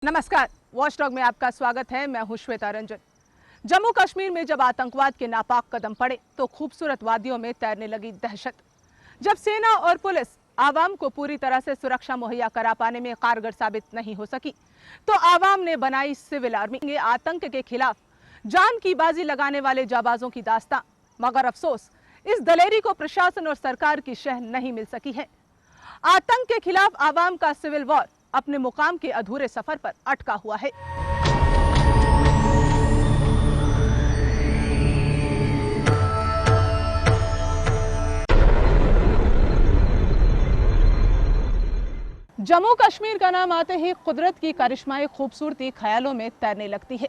नमस्कार, वॉचडॉग में आपका स्वागत है। मैं हूं श्वेता रंजन। जम्मू कश्मीर में जब आतंकवाद के नापाक कदम पड़े तो खूबसूरत वादियों में तैरने लगी दहशत। जब सेना और पुलिस आवाम को पूरी तरह से सुरक्षा मुहैया करा पाने में कारगर साबित नहीं हो सकी तो आवाम ने बनाई सिविल आर्मी। आतंक के खिलाफ जान की बाजी लगाने वाले जाबाजों की दास्तां, मगर अफसोस इस दलेरी को प्रशासन और सरकार की शह नहीं मिल सकी है। आतंक के खिलाफ आवाम का सिविल वॉर अपने मुकाम के अधूरे सफर पर अटका हुआ है। जम्मू कश्मीर का नाम आते ही कुदरत की करिश्माई खूबसूरती ख्यालों में तैरने लगती है,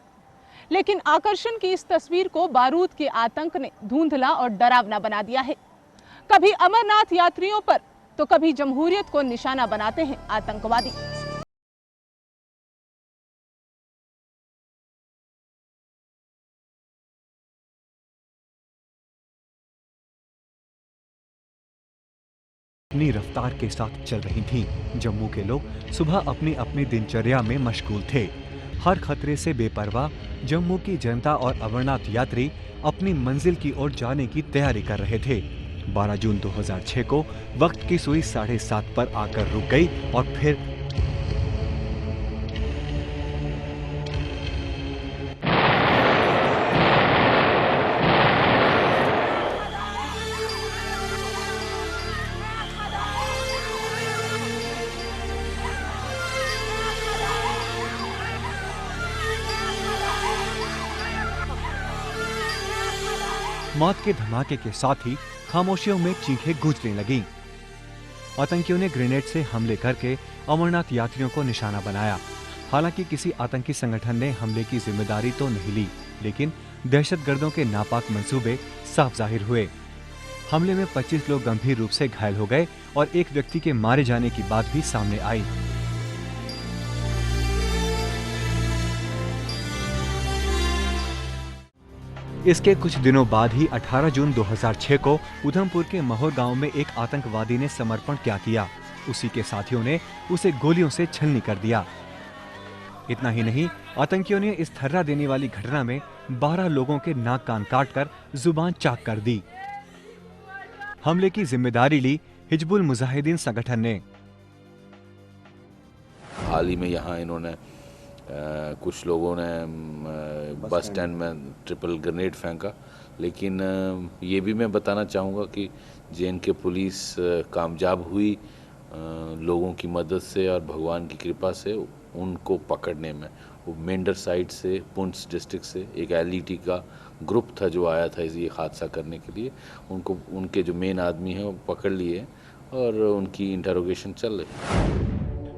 लेकिन आकर्षण की इस तस्वीर को बारूद के आतंक ने धुंधला और डरावना बना दिया है। कभी अमरनाथ यात्रियों पर तो कभी जमहूरियत को निशाना बनाते हैं आतंकवादी। अपनी रफ्तार के साथ चल रही थीं। जम्मू के लोग सुबह अपनी अपनी दिनचर्या में मशगूल थे। हर खतरे से बेपरवाह जम्मू की जनता और अमरनाथ यात्री अपनी मंजिल की ओर जाने की तैयारी कर रहे थे। 12 जून 2006 को वक्त की सुई 7:30 पर आकर रुक गई और फिर मौत के धमाके के साथ ही खामोशियों में चीखें गूंजने लगीं। आतंकियों ने ग्रेनेड से हमले करके अमरनाथ यात्रियों को निशाना बनाया। हालांकि किसी आतंकी संगठन ने हमले की जिम्मेदारी तो नहीं ली, लेकिन दहशतगर्दों के नापाक मंसूबे साफ जाहिर हुए। हमले में 25 लोग गंभीर रूप से घायल हो गए और एक व्यक्ति के मारे जाने की बात भी सामने आई। इसके कुछ दिनों बाद ही 18 जून 2006 को उधमपुर के महोर गांव में एक आतंकवादी ने समर्पण क्या किया। उसी के साथियों ने उसे गोलियों से छलनी कर दिया। इतना ही नहीं, आतंकियों ने इस थर्रा देने वाली घटना में 12 लोगों के नाक कान काटकर जुबान चाक कर दी। हमले की जिम्मेदारी ली हिजबुल मुजाहिदीन संगठन ने। हाल ही में यहाँ इन्होंने कुछ लोगों ने बस स्टैंड में ट्रिपल ग्रेनेड फेंका, लेकिन ये भी मैं बताना चाहूँगा कि जे.एंड.के पुलिस कामयाब हुई लोगों की मदद से और भगवान की कृपा से उनको पकड़ने में। वो मेंढर साइड से, पुंछ डिस्ट्रिक्ट से एक एलईटी का ग्रुप था जो आया था ये हादसा करने के लिए। उनको, उनके जो मेन आदमी हैं वो पकड़ लिए और उनकी इंटरोगेशन चल रही है।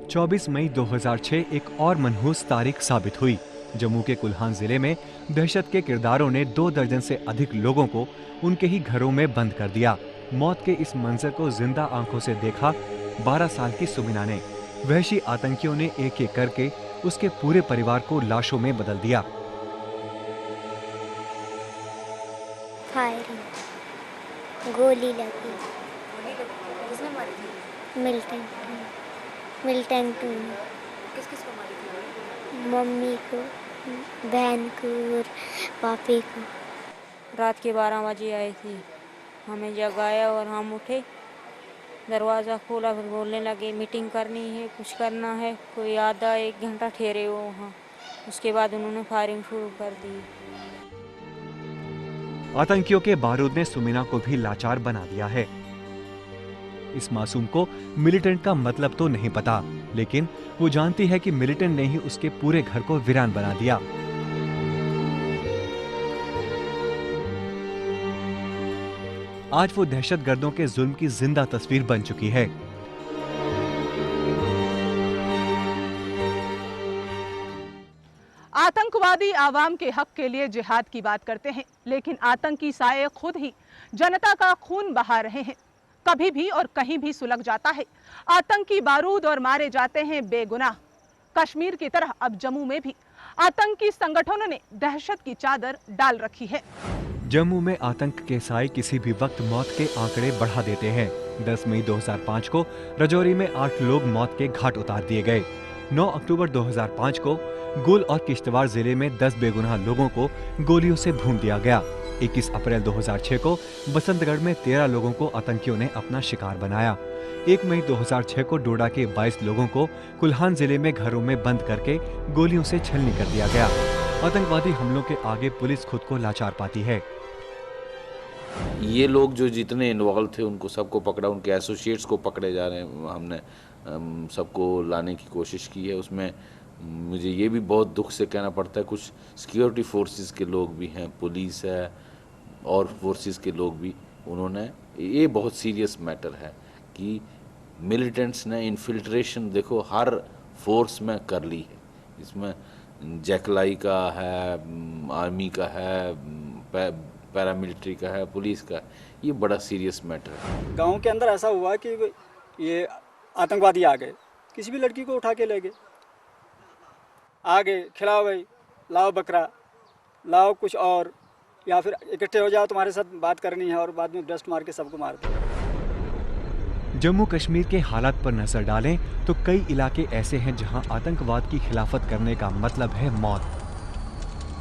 24 मई 2006 एक और मनहूस तारीख साबित हुई। जम्मू के कुल्हान जिले में दहशत के किरदारों ने 2 दर्जन से अधिक लोगों को उनके ही घरों में बंद कर दिया। मौत के इस मंजर को जिंदा आंखों से देखा 12 साल की सुमिना ने। वहशी आतंकियों ने एक एक करके उसके पूरे परिवार को लाशों में बदल दिया। फायरिंग, गोली लगी। किसने मारी थी? मिल्टन टू ने। किस किस को मारी थी? मम्मी को, बहन को और पापी को। रात के 12 बजे आई थी, हमें जगाया और हम उठे। दरवाज़ा खोला, फिर बोलने लगे मीटिंग करनी है, कुछ करना है। कोई आधा 1 घंटा ठहरे वो वहाँ। उसके बाद उन्होंने फायरिंग शुरू कर दी। आतंकियों के बारूद ने सुमिना को भी लाचार बना दिया है। इस मासूम को मिलिटेंट का मतलब तो नहीं पता, लेकिन वो जानती है कि मिलिटेंट ने ही उसके पूरे घर को वीरान बना दिया। आज वो दहशतगर्दों के जुल्म की जिंदा तस्वीर बन चुकी है। आतंकवादी आवाम के हक के लिए जिहाद की बात करते हैं, लेकिन आतंकी साये खुद ही जनता का खून बहा रहे हैं। कभी भी और कहीं भी सुलग जाता है। आतंकी बारूद और मारे जाते हैं बेगुनाह। कश्मीर की तरह अब जम्मू में भी आतंकी संगठनों ने दहशत की चादर डाल रखी है। जम्मू में आतंक के साए किसी भी वक्त मौत के आंकड़े बढ़ा देते हैं। 10 मई 2005 को राजौरी में 8 लोग मौत के घाट उतार दिए गए। 9 अक्टूबर 2005 को गुल और किश्तवाड़ जिले में 10 बेगुनाह लोगों को गोलियों से भून दिया गया। 21 अप्रैल 2006 को बसंतगढ़ में 13 लोगों को आतंकियों ने अपना शिकार बनाया। 1 मई 2006 को डोडा के 22 लोगों को कुल्हान जिले में घरों में बंद करके गोलियों से छलनी कर दिया गया। आतंकवादी हमलों के आगे पुलिस खुद को लाचार पाती है। ये लोग जो जितने इन्वॉल्व थे उनको सबको पकड़ा, उनके एसोसिएट्स को पकड़े जा रहे हैं। हमने सबको लाने की कोशिश की है। उसमें मुझे ये भी बहुत दुख से कहना पड़ता है, कुछ सिक्योरिटी फोर्सेस के लोग भी हैं, पुलिस है और फोर्सेस के लोग भी, उन्होंने, ये बहुत सीरियस मैटर है कि मिलिटेंट्स ने इन्फिल्ट्रेशन देखो हर फोर्स में कर ली है। इसमें जैकलाई का है, आर्मी का है, पैरामिलिट्री का है, पुलिस का है। ये बड़ा सीरियस मैटर है। गांव के अंदर ऐसा हुआ कि ये आतंकवादी आ गए, किसी भी लड़की को उठा के ले गए, आ गए, खिलाओ भाई, लाओ बकरा, लाओ कुछ और, या फिर इकट्ठे हो जाओ, तुम्हारे साथ बात करनी है, और बाद में डस्ट मार के सबको मार दो। जम्मू कश्मीर के हालात पर नजर डालें तो कई इलाके ऐसे हैं जहां आतंकवाद की खिलाफत करने का मतलब है मौत।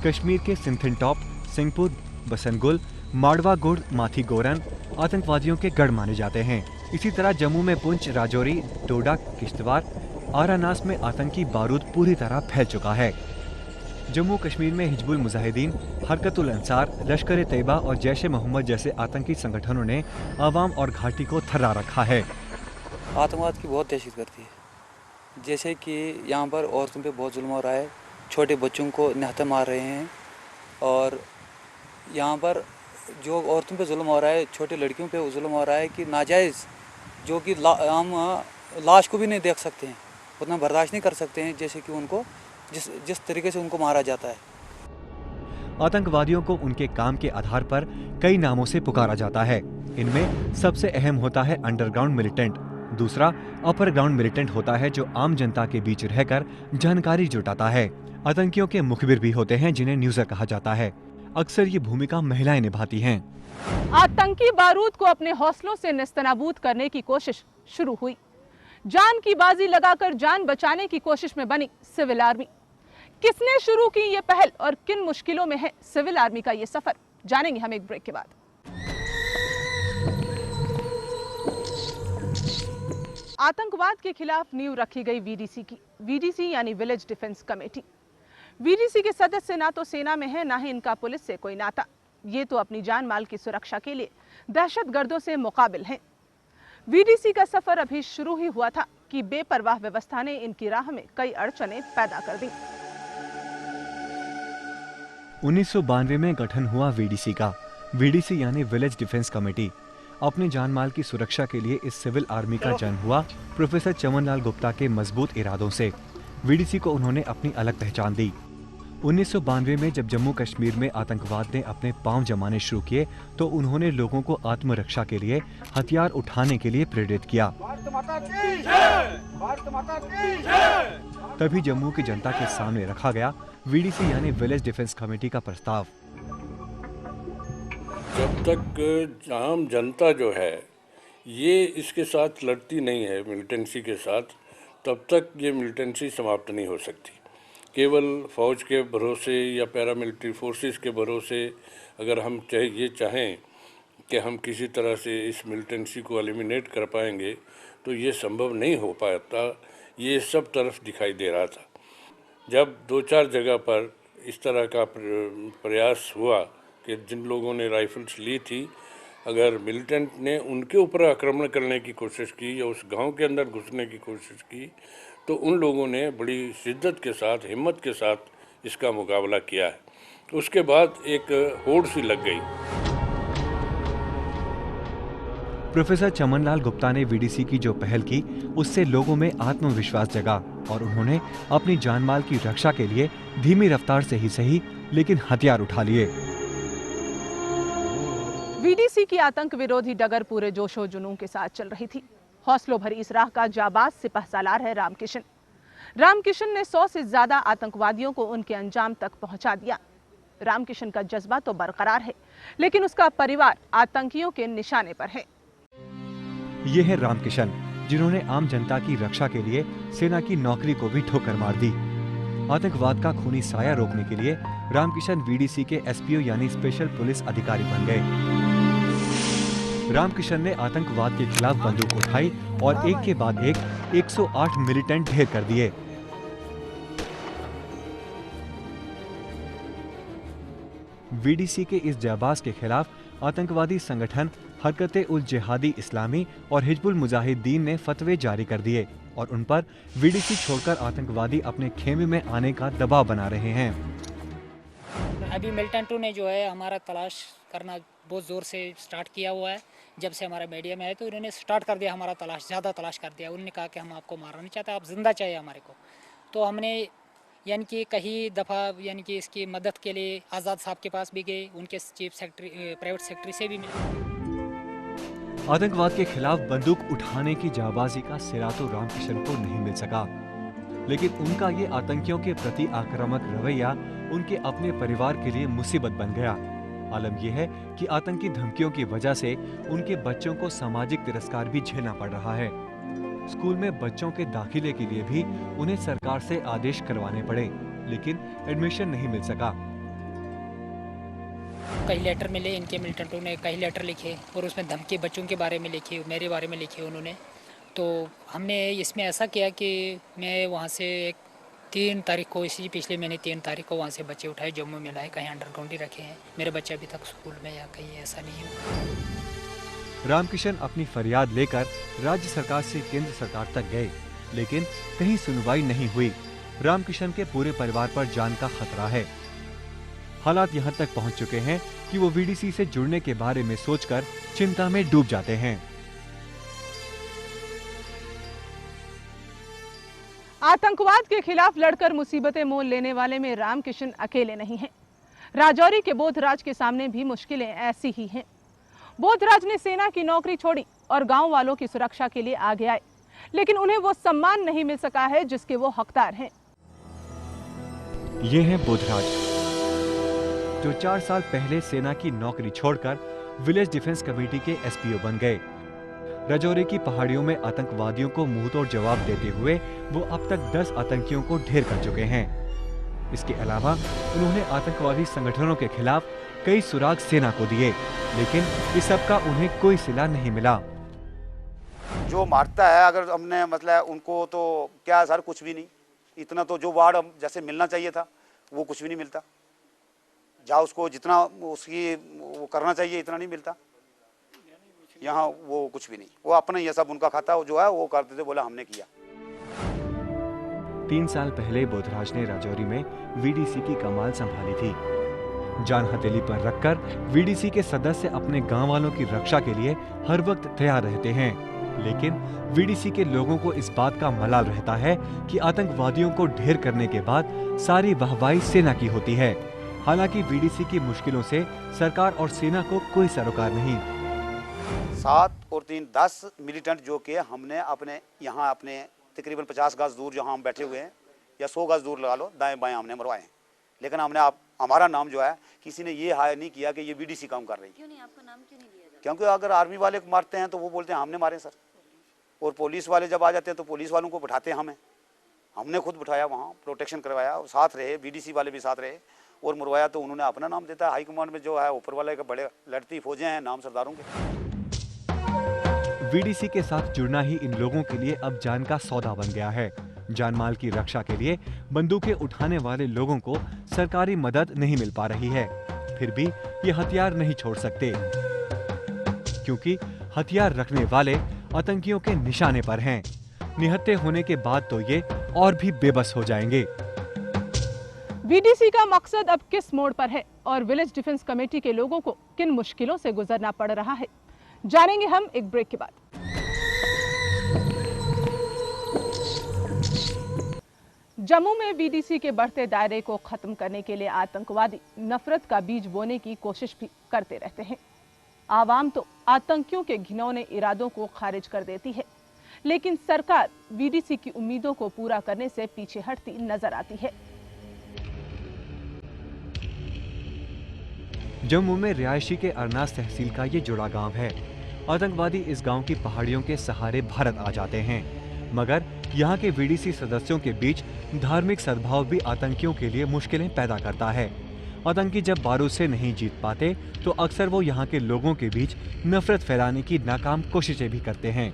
कश्मीर के सिंथिनटॉप, सिंहपुर, बसनगुल, माड़वा गुड़, माथी गोरन आतंकवादियों के गढ़ माने जाते हैं। इसी तरह जम्मू में पुंछ, राजौरी, डोडा, किश्तवाड़, आरानास में आतंकी बारूद पूरी तरह फैल चुका है। जम्मू कश्मीर में हिजबुल मुजाहिदीन, हरकतुल अंसार, लश्कर तैयबा और जैश ए मोहम्मद जैसे आतंकी संगठनों ने आवाम और घाटी को थर्रा रखा है। आतंकवाद की बहुत दहशत करती है। जैसे कि यहाँ पर औरतों पे बहुत जुल्म हो रहा है, छोटे बच्चों को निहत्थे मार रहे हैं, और यहाँ पर जो औरतों पे जुल्म हो रहा है, छोटी लड़कियों पे जुल्म हो रहा है कि नाजायज़, जो कि हम लाश को भी नहीं देख सकते हैं, उतना बर्दाश्त नहीं कर सकते हैं, जैसे कि उनको जिस तरीके से उनको मारा जाता है। आतंकवादियों को उनके काम के आधार पर कई नामों से पुकारा जाता है। इनमें सबसे अहम होता है अंडरग्राउंड मिलिटेंट, दूसरा अपर ग्राउंड मिलिटेंट होता है जो आम जनता के बीच रहकर जानकारी जुटाता है। आतंकियों के मुखबिर भी होते हैं जिन्हें न्यूज़र कहा जाता है। अक्सर ये भूमिका महिलाएं निभाती हैं। आतंकी बारूद को अपने हौसलों से नेस्तनाबूद करने की कोशिश शुरू हुई। जान की बाजी लगाकर जान बचाने की कोशिश में बनी सिविल आर्मी। किसने शुरू की ये पहल और किन मुश्किलों में है सिविल आर्मी का ये सफर, जानेंगे हम एक ब्रेक के बाद। आतंकवाद के खिलाफ नींव रखी गई वीडीसी की। वीडीसी यानी विलेज डिफेंस कमेटी। वीडीसी के सदस्य ना तो सेना में है, ना ही इनका पुलिस से कोई नाता। ये तो अपनी जान माल की सुरक्षा के लिए दहशतगर्दों से मुकाबिल हैं। वीडीसी का सफर अभी शुरू ही हुआ था कि बेपरवाह व्यवस्था ने इनकी राह में कई अड़चनें पैदा कर दी। 1992 में गठन हुआ वीडीसी का। वीडीसी यानी विलेज डिफेंस कमेटी। अपनी जान माल की सुरक्षा के लिए इस सिविल आर्मी का जन्म हुआ प्रोफेसर चमनलाल गुप्ता के मजबूत इरादों से। वीडीसी को उन्होंने अपनी अलग पहचान दी। 1992 में जब जम्मू कश्मीर में आतंकवाद ने अपने पांव जमाने शुरू किए तो उन्होंने लोगों को आत्मरक्षा के लिए हथियार उठाने के लिए प्रेरित किया। तभी जम्मू की जनता के सामने रखा गया वीडीसी यानी विलेज डिफेंस कमेटी का प्रस्ताव। जब तक आम जनता जो है ये इसके साथ लड़ती नहीं है मिलिटेंसी के साथ, तब तक ये मिलिटेंसी समाप्त नहीं हो सकती। केवल फ़ौज के भरोसे या पैरामिलिट्री फोर्सेस के भरोसे अगर हम ये चाहें कि हम किसी तरह से इस मिलिटेंसी को एलिमिनेट कर पाएंगे तो ये संभव नहीं हो पाता। ये सब तरफ दिखाई दे रहा था। जब 2-4 जगह पर इस तरह का प्रयास हुआ कि जिन लोगों ने राइफल्स ली थी, अगर मिलिटेंट ने उनके ऊपर आक्रमण करने की कोशिश की या उस गांव के अंदर घुसने की कोशिश की, तो उन लोगों ने बड़ी शिद्दत के साथ, हिम्मत के साथ इसका मुकाबला किया है। उसके बाद एक होड़ सी लग गई। प्रोफेसर चमनलाल गुप्ता ने वीडीसी की जो पहल की उससे लोगों में आत्मविश्वास जगा और उन्होंने अपनी जानमाल की रक्षा के लिए धीमी रफ्तार से ही सही लेकिन हथियार उठा लिए। वीडीसी की आतंक विरोधी डगर पूरे जोशो जुनून के साथ चल रही थी। हौसलों भरी इस राह का जाबाज सिपह सालार है रामकिशन। रामकिशन ने 100 से ज्यादा आतंकवादियों को उनके अंजाम तक पहुंचा दिया। रामकिशन का जज्बा तो बरकरार है, लेकिन उसका परिवार आतंकियों के निशाने पर है। ये है रामकिशन। जिन्होंने आम जनता की रक्षा के लिए सेना की नौकरी को भी ठोकर मार दी। आतंकवाद का खूनी साया रोकने के लिए रामकिशन वीडीसी के एसपीओ यानी स्पेशल पुलिस अधिकारी बन गए। रामकिशन ने आतंकवाद के खिलाफ बंदूक उठाई और एक के बाद एक 108 मिलिटेंट ढेर कर दिए। वीडीसी के इस जाबाज के खिलाफ आतंकवादी संगठन हरकत-उल-जिहादी इस्लामी और हिजबुल मुजाहिदीन ने फतवे जारी कर दिए और उन पर वीडीसी छोड़कर आतंकवादी अपने खेमे में आने का दबाव बना रहे हैं। अभी मिलिटेंटों ने जो है हमारा तलाश करना बहुत ज़ोर से स्टार्ट किया हुआ है। जब से हमारा मीडिया में आया तो उन्होंने स्टार्ट कर दिया हमारा तलाश, ज़्यादा तलाश कर दिया। उन्होंने कहा कि हम आपको मारना नहीं चाहते, आप जिंदा चाहिए हमारे को। तो हमने यानी कि कई दफ़ा यानी कि इसकी मदद के लिए आज़ाद साहब के पास भी गए, उनके चीफ सेक्रेटरी प्राइवेट सेक्रेटरी से भी मिले। आतंकवाद के खिलाफ बंदूक उठाने की जाबाजी का सिरा तो रामकिशन को नहीं मिल सका, लेकिन उनका ये आतंकियों के प्रति आक्रामक रवैया उनके अपने परिवार के लिए मुसीबत बन गया। आलम यह है कि आतंकी धमकियों की वजह से उनके बच्चों को सामाजिक तिरस्कार भी झेलना पड़ रहा है। स्कूल में बच्चों के दाखिले के लिए भी उन्हें सरकार से आदेश करवाने पड़े, लेकिन एडमिशन नहीं मिल सका। कई लेटर मिले, इनके मिलिटेंटों ने कई लेटर लिखे और उसमें धमकी बच्चों के बारे में लिखी, मेरे बारे में लिखी उन्होंने। तो हमने इसमें ऐसा किया कि मैं वहाँ से 3 तारीख को, इसी पिछले महीने 3 तारीख को वहाँ से बच्चे उठाए, जम्मू में लाए, कहीं अंडरग्राउंड ही रखे हैं। मेरे बच्चे अभी तक स्कूल में या कहीं ऐसा नहीं हुआ। रामकिशन अपनी फरियाद लेकर राज्य सरकार से केंद्र सरकार तक गए, लेकिन कहीं सुनवाई नहीं हुई। रामकिशन के पूरे परिवार पर जान का खतरा है। हालात यहाँ तक पहुँच चुके हैं कि वो वीडीसी से जुड़ने के बारे में सोचकर चिंता में डूब जाते हैं। आतंकवाद के खिलाफ लड़कर मुसीबतें मोल लेने वाले में रामकिशन अकेले नहीं हैं। राजौरी के बोधराज के सामने भी मुश्किलें ऐसी ही हैं। बोधराज ने सेना की नौकरी छोड़ी और गांव वालों की सुरक्षा के लिए आगे आए, लेकिन उन्हें वो सम्मान नहीं मिल सका है जिसके वो हकदार हैं। ये हैं बोधराज, जो 4 साल पहले सेना की नौकरी छोड़कर विलेज डिफेंस कमेटी के एसपीओ बन गए। राजौरी की पहाड़ियों में आतंकवादियों को मुंहतोड़ जवाब देते हुए वो अब तक 10 आतंकियों को ढेर कर चुके हैं। इसके अलावा उन्होंने आतंकवादी संगठनों के खिलाफ कई सुराग सेना को दिए, लेकिन इस सब का उन्हें कोई सिला नहीं मिला। जो मारता है अगर हमने मतलब उनको तो क्या सर, कुछ भी नहीं। इतना तो जो वार्ड जैसे मिलना चाहिए था वो कुछ भी नहीं मिलता। जहाँ उसको जितना उसकी वो करना चाहिए इतना नहीं मिलता। यहाँ वो कुछ भी नहीं, वो अपना ये सब उनका खाता जो है वो करते थे, बोला हमने किया। 3 साल पहले बोधराज ने राजौरी में वीडीसी की कमान संभाली थी। जान हथेली पर रखकर वीडीसी के सदस्य अपने गांव वालों की रक्षा के लिए हर वक्त तैयार रहते हैं, लेकिन वीडीसी के लोगों को इस बात का मलाल रहता है कि आतंकवादियों को ढेर करने के बाद सारी वाहवाही सेना की होती है। हालांकि वीडीसी की मुश्किलों से सरकार और सेना को कोई सरोकार नहीं। 7 और 3 10 मिलिटेंट जो कि हमने अपने यहाँ अपने तकरीबन 50 गज दूर जहाँ हम बैठे हुए हैं या 100 गज दूर लगा लो, दाएं बाएं हमने मरवाए हैं। लेकिन हमने हमारा नाम जो है किसी ने ये हायर नहीं किया कि ये वीडीसी काम कर रही है। क्यों नहीं, आपका नाम क्यों नहीं लिया जाता? क्योंकि अगर आर्मी वाले को मारते हैं तो वो बोलते हैं हमने मारे सर, और पुलिस वाले जब आ जाते हैं तो पुलिस वालों को बैठाते हैं हमें। हमने खुद बैठाया, वहाँ प्रोटेक्शन करवाया, साथ रहे, वीडीसी वाले भी साथ रहे और मरवाया। तो उन्होंने अपना नाम देता है। हाई कमांड में जो है ऊपर वाले के बड़े लड़ती फौजें हैं, नाम सरदारों के। वीडीसी के साथ जुड़ना ही इन लोगों के लिए अब जान का सौदा बन गया है। जान माल की रक्षा के लिए बंदूकें उठाने वाले लोगों को सरकारी मदद नहीं मिल पा रही है, फिर भी ये हथियार नहीं छोड़ सकते, क्योंकि हथियार रखने वाले आतंकियों के निशाने पर हैं। निहत्थे होने के बाद तो ये और भी बेबस हो जाएंगे। वीडीसी का मकसद अब किस मोड़ पर है और विलेज डिफेंस कमेटी के लोगों को किन मुश्किलों से गुजरना पड़ रहा है, जानेंगे हम एक ब्रेक के बाद। जम्मू में वीडीसी के बढ़ते दायरे को खत्म करने के लिए आतंकवादी नफरत का बीज बोने की कोशिश भी करते रहते हैं। आवाम तो आतंकियों के घिनौने इरादों को खारिज कर देती है, लेकिन सरकार वीडीसी की उम्मीदों को पूरा करने से पीछे हटती नजर आती है। जम्मू में रिहायशी के अरनास तहसील का ये जुड़ा गांव है। आतंकवादी इस गांव की पहाड़ियों के सहारे भारत आ जाते हैं, मगर यहाँ के वीडीसी सदस्यों के बीच धार्मिक सद्भाव भी आतंकियों के लिए मुश्किलें पैदा करता है। आतंकी जब बारूद से नहीं जीत पाते तो अक्सर वो यहाँ के लोगों के बीच नफरत फैलाने की नाकाम कोशिशें भी करते हैं।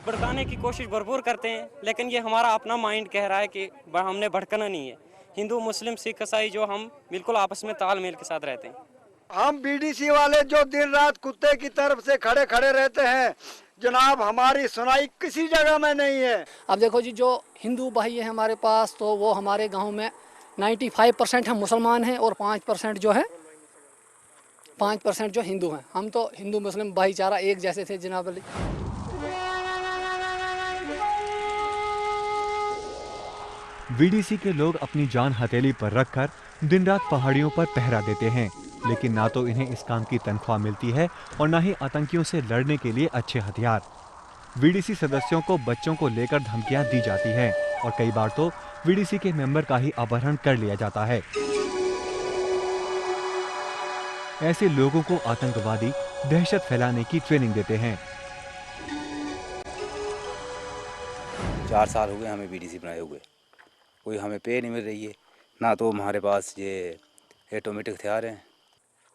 भड़काने की कोशिश भरपूर करते हैं, लेकिन ये हमारा अपना माइंड कह रहा है कि हमने भड़कना नहीं है। हिंदू मुस्लिम सिख ईसाई जो हम बिल्कुल आपस में तालमेल के साथ रहते हैं। हम बीडीसी वाले जो दिन रात कुत्ते की तरफ से खड़े खड़े रहते हैं जनाब, हमारी सुनाई किसी जगह में नहीं है। अब देखो जी, जो हिंदू भाई है हमारे पास, तो वो हमारे गांव में 95% हम मुसलमान हैं और 5% जो है 5% जो हिंदू हैं। हम तो हिंदू मुस्लिम भाईचारा एक जैसे थे जनाब अली। वीडीसी के लोग अपनी जान हथेली पर रखकर दिन रात पहाड़ियों पर पहरा देते हैं, लेकिन ना तो इन्हें इस काम की तनख्वाह मिलती है और ना ही आतंकियों से लड़ने के लिए अच्छे हथियार। वीडीसी सदस्यों को बच्चों को लेकर धमकियां दी जाती हैं और कई बार तो वीडीसी के मेंबर का ही अपहरण कर लिया जाता है। ऐसे लोगों को आतंकवादी दहशत फैलाने की ट्रेनिंग देते हैं। 4 साल हो गए हमें बीडीसी बनाए हुए, कोई हमें पे नहीं मिल रही है, ना तो हमारे पास ये ऑटोमेटिक हथियार हैं।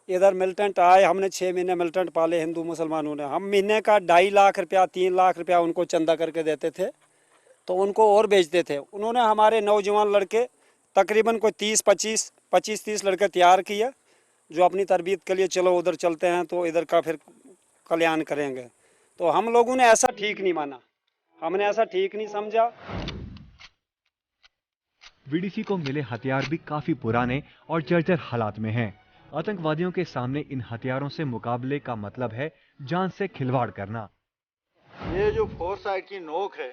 इधर मिलिटेंट आए, हमने 6 महीने मिलिटेंट पाले हिंदू मुसलमानों ने। हम महीने का 2.5 लाख रुपया 3 लाख रुपया उनको चंदा करके देते थे, तो उनको और बेचते थे। उन्होंने हमारे नौजवान लड़के तकरीबन कोई 25-30 लड़के तैयार किए, जो अपनी तरबियत के लिए चलो उधर चलते हैं तो इधर का फिर कल्याण करेंगे। तो हम लोगों ने ऐसा ठीक नहीं माना, हमने ऐसा ठीक नहीं समझा। वीडीसी को मिले हथियार भी काफी पुराने और जर्जर हालात में हैं। आतंकवादियों के सामने इन हथियारों से मुकाबले का मतलब है जान से खिलवाड़ करना। ये जो 4 साइड की नोक है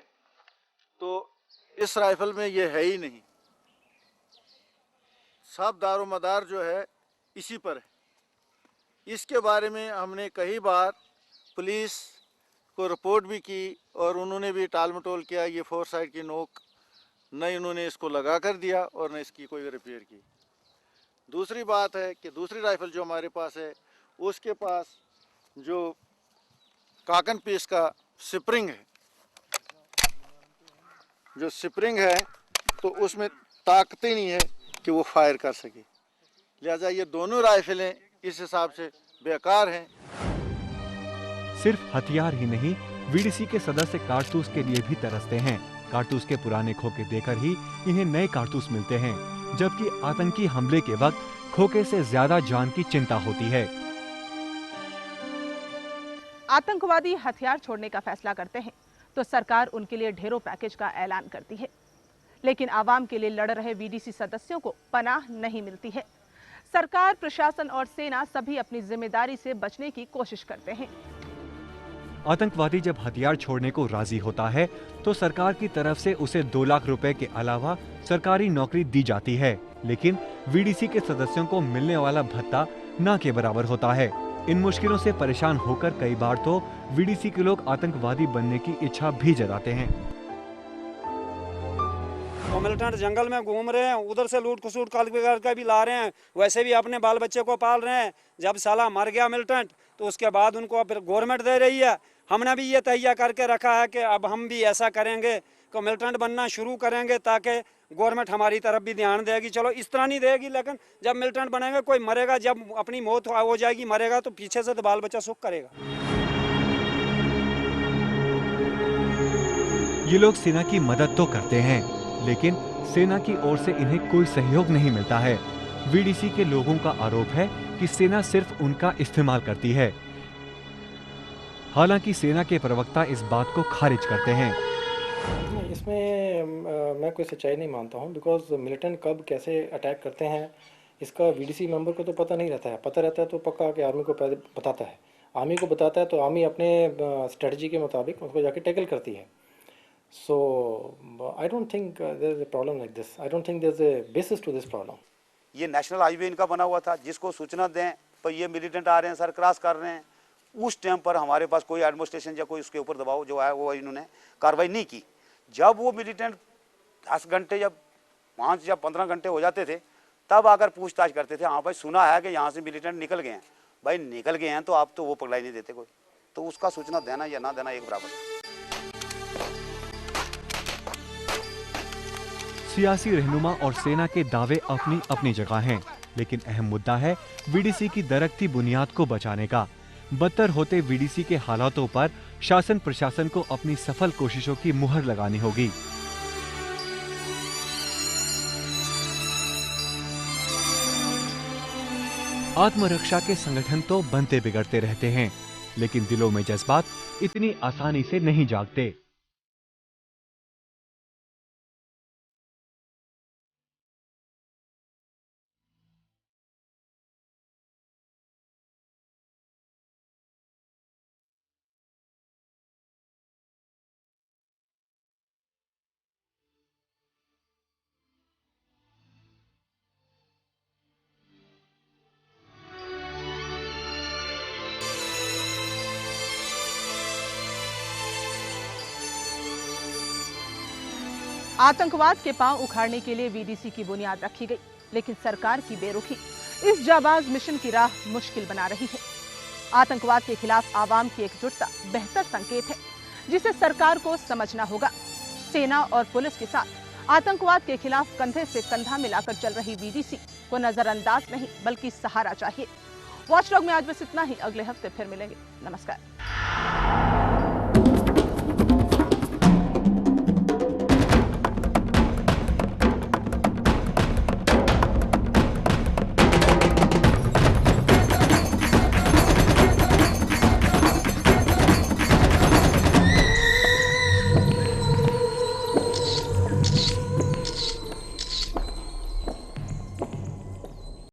तो इस राइफल में ये है ही नहीं, सब दारोमदार जो है इसी पर है। इसके बारे में हमने कई बार पुलिस को रिपोर्ट भी की और उन्होंने भी टाल मटोल किया। ये 4 साइड की नोक न इन्होंने इसको लगा कर दिया और न इसकी कोई रिपेयर की। दूसरी बात है कि दूसरी राइफल जो हमारे पास है उसके पास जो काकन पीस का स्प्रिंग है, जो स्प्रिंग है तो उसमें ताकत ही नहीं है कि वो फायर कर सके। लिहाजा ये दोनों राइफलें इस हिसाब से बेकार हैं। सिर्फ हथियार ही नहीं, वीडीसी के सदस्य कारतूस के लिए भी तरसते हैं। कारतूस के पुराने खोखे देकर ही इन्हें नए कारतूस मिलते हैं, जबकि आतंकी हमले के वक्त खोखे से ज्यादा जान की चिंता होती है। आतंकवादी हथियार छोड़ने का फैसला करते हैं तो सरकार उनके लिए ढेरों पैकेज का ऐलान करती है, लेकिन आवाम के लिए लड़ रहे वीडीसी सदस्यों को पनाह नहीं मिलती है। सरकार, प्रशासन और सेना सभी अपनी जिम्मेदारी से बचने की कोशिश करते हैं। आतंकवादी जब हथियार छोड़ने को राजी होता है तो सरकार की तरफ से उसे 2 लाख रुपए के अलावा सरकारी नौकरी दी जाती है, लेकिन वीडीसी के सदस्यों को मिलने वाला भत्ता ना के बराबर होता है। इन मुश्किलों से परेशान होकर कई बार तो वीडीसी के लोग आतंकवादी बनने की इच्छा भी जताते हैं। तो मिलिटेंट जंगल में घूम रहे हैं, उधर से लूट खसूट करके भी ला रहे हैं, वैसे भी अपने बाल बच्चे को पाल रहे हैं। जब साला मर गया मिलिटेंट तो उसके बाद उनको फिर गवर्नमेंट दे रही है। हमने भी ये तैयार करके रखा है कि अब हम भी ऐसा करेंगे कि मिलिटेंट बनना शुरू करेंगे ताकि गवर्नमेंट हमारी तरफ भी ध्यान देगी। चलो इस तरह नहीं देगी, लेकिन जब मिलिटेंट बनेंगे, कोई मरेगा, जब अपनी मौत हो जाएगी, मरेगा तो पीछे से तो बाल बच्चा सुख करेगा। ये लोग सेना की मदद तो करते हैं, लेकिन सेना की ओर से इन्हें कोई सहयोग नहीं मिलता है। वीडीसी के लोगों का आरोप है कि सेना सिर्फ उनका इस्तेमाल करती है। हालांकि सेना के प्रवक्ता इस बात को खारिज करते हैं। इसमें मैं कोई सच्चाई नहीं मानता हूं, बिकॉज मिलिटेंट कब कैसे अटैक करते हैं इसका वीडीसी मेंबर को तो पता नहीं रहता है। पता रहता है तो पक्का कि आर्मी को बताता है, आर्मी को बताता है तो आर्मी अपने स्ट्रेटजी के मुताबिक उसको जाके टैकल करती है। So I don't think there is a problem like this. I don't think there is a basis to this problem. ये नेशनल हाईवे इनका बना हुआ था, जिसको सूचना दें पर ये मिलिटेंट आ रहे हैं, सर क्रॉस कर रहे हैं, उस टाइम पर हमारे पास कोई एडमिनिस्ट्रेशन या कोई उसके ऊपर दबाव जो है वो इन्होंने कार्रवाई नहीं की। जब वो मिलिटेंट 10 घंटे या 5 या 15 घंटे हो जाते थे तब आकर पूछताछ करते थे, हाँ भाई सुना है कि यहाँ से मिलिटेंट निकल गए हैं, भाई निकल गए हैं तो आप तो वो पगलाई नहीं देते कोई, तो उसका सूचना देना या ना देना एक बराबर है। सियासी रहनुमा और सेना के दावे अपनी अपनी जगह हैं, लेकिन अहम मुद्दा है वीडीसी की दरकती बुनियाद को बचाने का। बदतर होते वीडीसी के हालातों पर शासन प्रशासन को अपनी सफल कोशिशों की मुहर लगानी होगी। आत्मरक्षा के संगठन तो बनते बिगड़ते रहते हैं, लेकिन दिलों में जज्बात इतनी आसानी से नहीं जागते। आतंकवाद के पांव उखाड़ने के लिए वीडीसी की बुनियाद रखी गई, लेकिन सरकार की बेरुखी इस जाबाज मिशन की राह मुश्किल बना रही है। आतंकवाद के खिलाफ आवाम की एकजुटता बेहतर संकेत है, जिसे सरकार को समझना होगा। सेना और पुलिस के साथ आतंकवाद के खिलाफ कंधे से कंधा मिलाकर चल रही वीडीसी को नजरअंदाज नहीं बल्कि सहारा चाहिए। वॉचडॉग में आज बस इतना ही। अगले हफ्ते फिर मिलेंगे। नमस्कार।